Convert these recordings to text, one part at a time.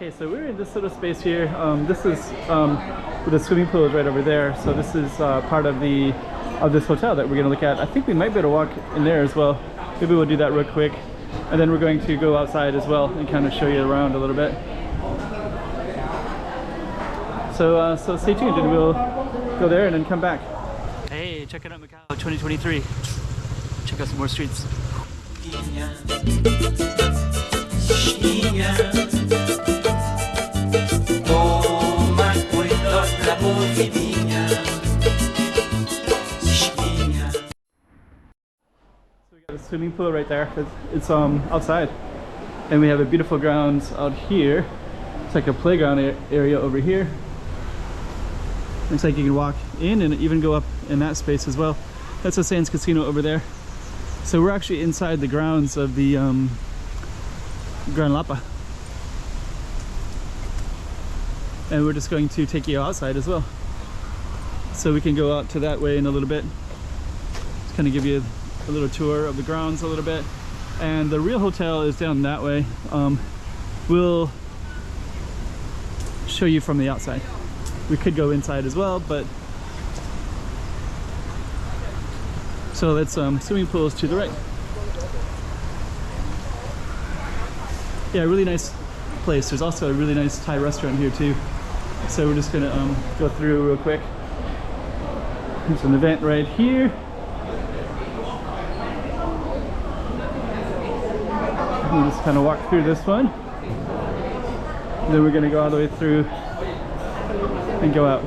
Okay, so we're in this little space here. This is the swimming pool is right over there. So this is part of this hotel that we're gonna look at. I think we might be able to walk in there as well. Maybe we'll do that real quick, and then we're going to go outside as well and kind of show you around a little bit. So stay tuned, and we'll go there and then come back. Hey, check it out, Macau 2023. Check out some more streets. Swimming pool right there. It's outside, and we have a beautiful grounds out here. It's like a playground area over here. Looks like you can walk in and even go up in that space as well. That's the Sands Casino over there. So we're actually inside the grounds of the Grand Lapa, and we're just going to take you outside as well, so we can go out to that way in a little bit. Just kind of give you a little tour of the grounds a little bit, and the real hotel is down that way. We'll show you from the outside. We could go inside as well, but so that's swimming pools to the right. Yeah, really nice place. There's also a really nice Thai restaurant here too, so we're just gonna go through real quick. There's an event right here. We'll just kind of walk through this one, and then we're going to go all the way through and go out.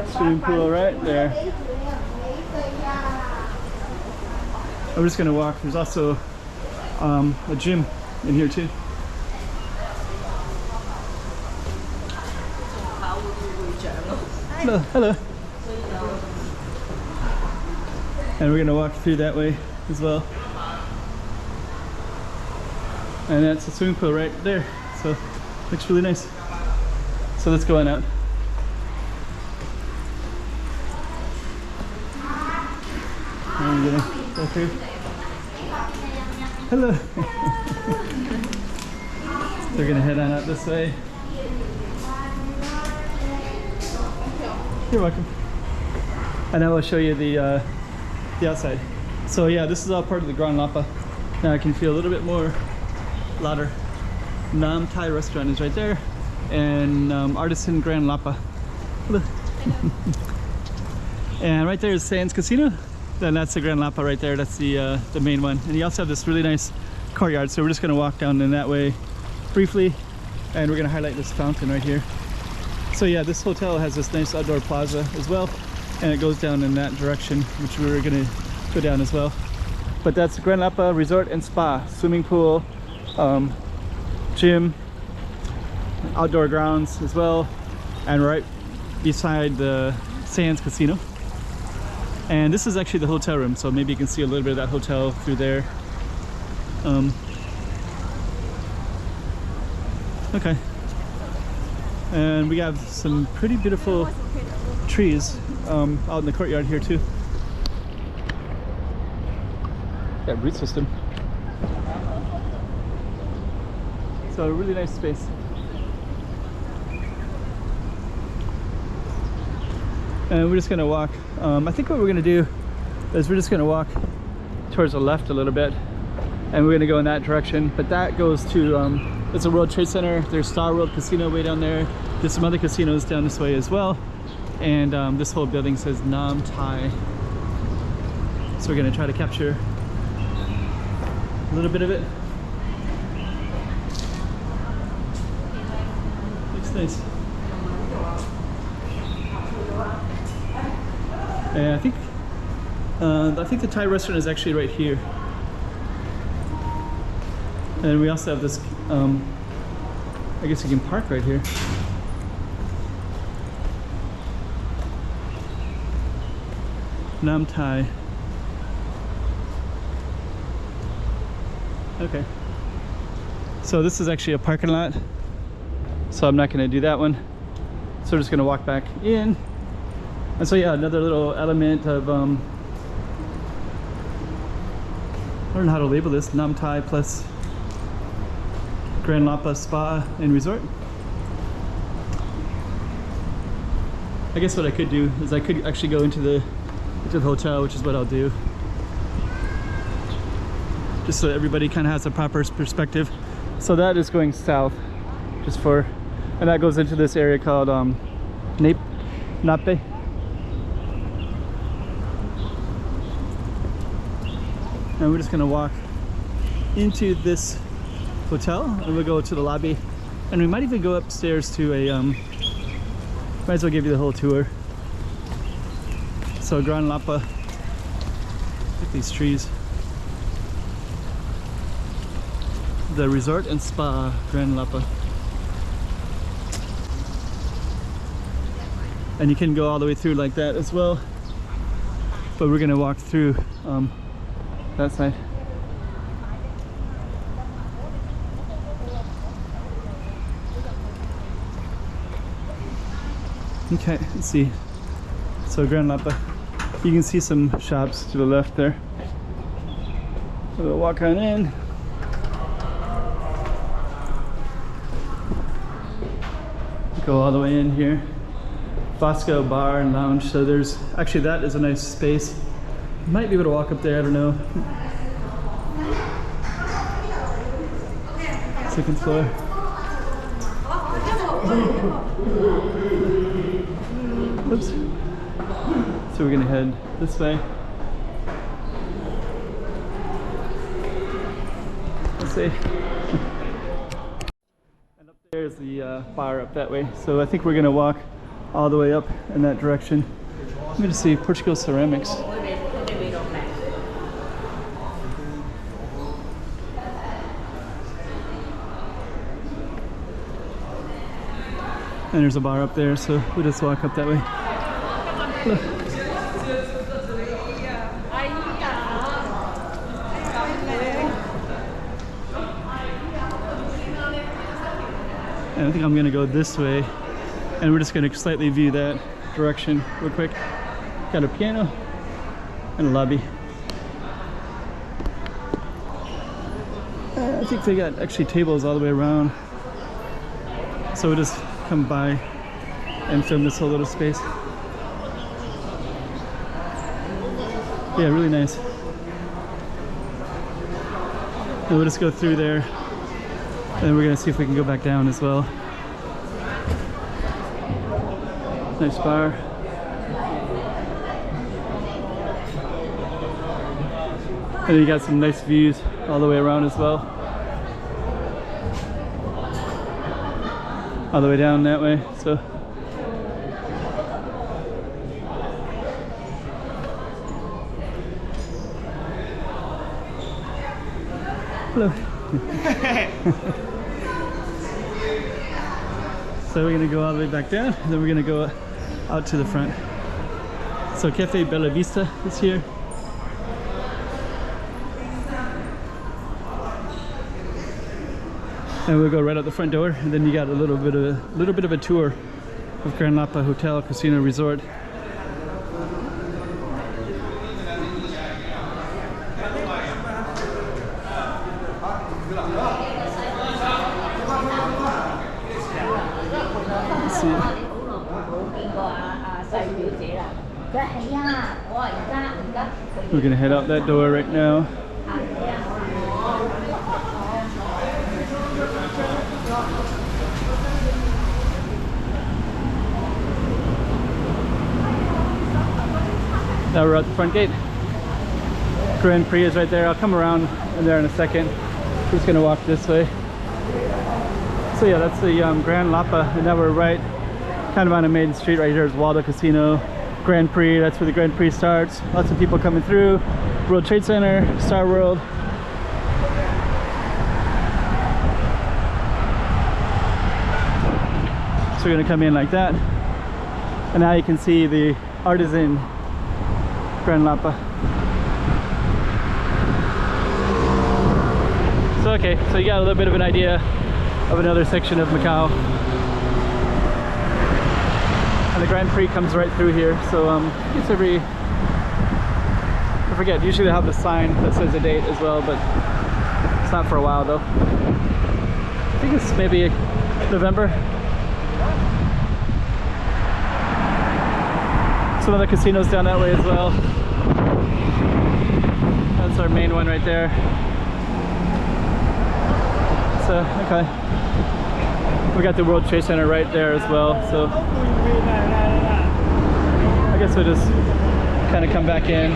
Swimming pool right there. I'm just going to walk. There's also a gym in here too. Hello, hello. And we're gonna walk through that way as well. And that's a swimming pool right there. So looks really nice. So let's go on out. And we're gonna go through. Hello. So we're gonna head on out this way. You're welcome. And I will show you the outside. So yeah, this is all part of the Grand Lapa. Now I can feel a little bit more louder. Naan Thai restaurant is right there, and Artyzen Grand Lapa. And right there is Sands Casino. Then that's the Grand Lapa right there. That's the main one. And you also have this really nice courtyard. So we're just going to walk down in that way briefly, and we're going to highlight this fountain right here. So yeah, this hotel has this nice outdoor plaza as well, and it goes down in that direction, which we were going to go down as well. But that's Grand Lapa Resort and Spa, swimming pool, gym, outdoor grounds as well, and right beside the Sands Casino. And this is actually the hotel room, so maybe you can see a little bit of that hotel through there. Okay. And we have some pretty beautiful trees out in the courtyard here too. Got root system. So a really nice space. And we're just gonna walk. I think what we're gonna do is we're just gonna walk towards the left a little bit, and we're gonna go in that direction. But that goes to it's a World Trade Center. There's Star World Casino way down there. There's some other casinos down this way as well. And this whole building says Naan Thai. So we're gonna try to capture a little bit of it. Looks nice. And I think the Thai restaurant is actually right here. And we also have this, I guess you can park right here. Nam Thai. Okay. So this is actually a parking lot. so I'm not going to do that one. So we're just going to walk back in. And so yeah, another little element of I don't know how to label this, Nam Thai plus Grand Lapa Spa and Resort. I guess what I could do is I could actually go into the hotel, which is what I'll do, just so everybody kind of has a proper perspective. So that is going south, just for, and that goes into this area called Nape. And we're just gonna walk into this hotel, and we'll go to the lobby, and we might even go upstairs to a might as well give you the whole tour. So Grand Lapa, look at these trees. The resort and spa, Grand Lapa. And you can go all the way through like that as well, but we're gonna walk through that side. Okay, let's see. So Grand Lapa, you can see some shops to the left there. So we'll walk on in. Go all the way in here. Vasco bar and lounge. So there's actually, that is a nice space. Might be able to walk up there, I don't know. Second floor. Oops. So we're gonna head this way. Let's see. And up there is the bar up that way. So I think we're gonna walk all the way up in that direction. Let me just see, Portugal ceramics. And there's a bar up there, so we'll just walk up that way. Look. And I think I'm gonna go this way, and we're just gonna slightly view that direction real quick. Got a piano and a lobby. I think they got actually tables all the way around, so we'll just come by and film this whole little space. Yeah, really nice. And we'll just go through there, and we're gonna see if we can go back down as well. Nice bar. And then you got some nice views all the way around as well. All the way down that way, so. Hello. So we're gonna go all the way back down, and then we're gonna go out to the front. So Cafe Bella Vista is here. And we'll go right out the front door, and then you got a little bit of a tour of Grand Lapa Hotel, Casino, Resort. Let's see. We're gonna head out that door right now. Now we're at the front gate. Grand Prix is right there. I'll come around in there in a second. We're just gonna walk this way. So yeah, that's the Grand Lapa, and now we're right kind of on a main street. Right here is Waldo Casino, Grand Prix. That's where the Grand Prix starts. Lots of people coming through. World Trade Center, Star World. So we're gonna come in like that, and now you can see the Artyzen Grand Lapa. So okay, so you got a little bit of an idea of another section of Macau. the Grand Prix comes right through here. So it's every, I forget, usually they have the sign that says a date as well, but it's not for a while though. I think it's maybe November. Some other casinos down that way as well. That's our main one right there. So, okay. We got the World Trade Center right there as well, so I guess we'll just kind of come back in.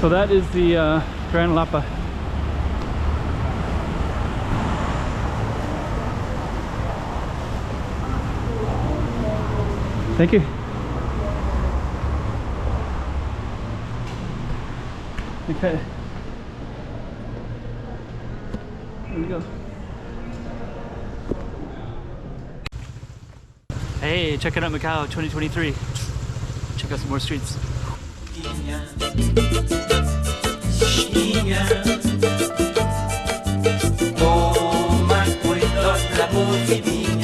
So that is the Grand Lapa. Thank you. Okay. There we go. Hey, checking out Macau 2023. Check out some more streets. Toma cuidado la voz divina.